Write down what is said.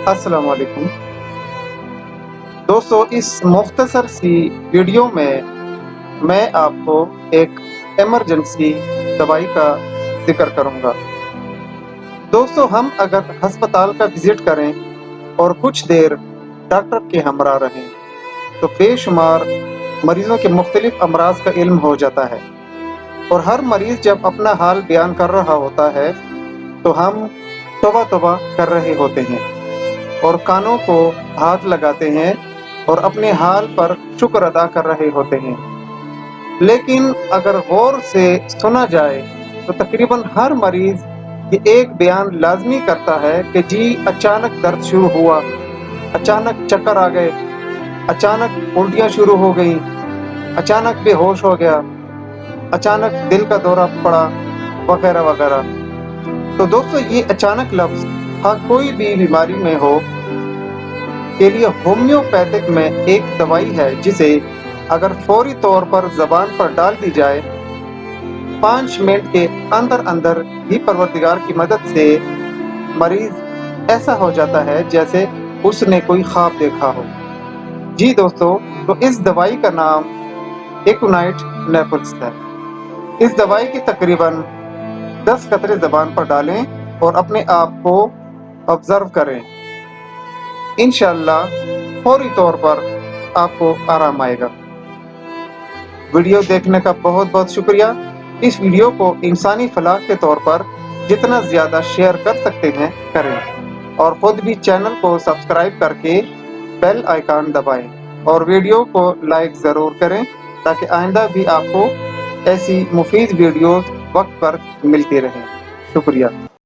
السلام علیکم دوستو، اس مختصر سی ویڈیو میں آپ کو ایک ایمرجنسی دوائی کا ذکر کروں گا۔ دوستو، ہم اگر ہسپتال کا وزٹ کریں اور کچھ دیر ڈاکٹر کے ہمراہ رہیں تو بے شمار مریضوں کے مختلف امراض کا علم ہو جاتا ہے، اور ہر مریض جب اپنا حال بیان کر رہا ہوتا ہے تو ہم توبہ توبہ کر رہے ہوتے ہیں اور کانوں کو ہاتھ لگاتے ہیں اور اپنے حال پر شکر ادا کر رہے ہوتے ہیں۔ لیکن اگر غور سے سنا جائے تو تقریباً ہر مریض یہ ایک بیان لازمی کرتا ہے کہ جی اچانک درد شروع ہوا، اچانک چکر آ گئے، اچانک الٹیاں شروع ہو گئیں، اچانک بے ہوش ہو گیا، اچانک دل کا دورہ پڑا، وغیرہ وغیرہ۔ تو دوستو، یہ اچانک لفظ کوئی بھی بیماری میں ہو کے لیے ہومیوپیتھک میں ایک دوائی ہے جسے اگر فوری طور پر زبان پر ڈال دی جائے 5 منٹ کے اندر اندر ہی پروردگار کی مدد سے مریض ایسا ہو جاتا ہے جیسے اس نے کوئی خواب دیکھا ہو۔ جی دوستو، تو اس دوائی کا نام ایکونائٹ نیپلز ہے۔ اس دوائی کی تقریباً 10 قطرے زبان پر ڈالیں اور اپنے آپ کو آبزرو کریں۔ انشاءاللہ فوری طور پر آپ کو آرام آئے گا۔ ویڈیو دیکھنے کا بہت بہت شکریہ۔ اس ویڈیو کو انسانی فلاح کے طور پر جتنا زیادہ شیئر کر سکتے ہیں کریں، اور خود بھی چینل کو سبسکرائب کر کے بیل آئیکن دبائیں، اور ویڈیو کو لائک ضرور کریں تاکہ آئندہ بھی آپ کو ایسی مفید ویڈیوز وقت پر ملتی رہیں۔ شکریہ۔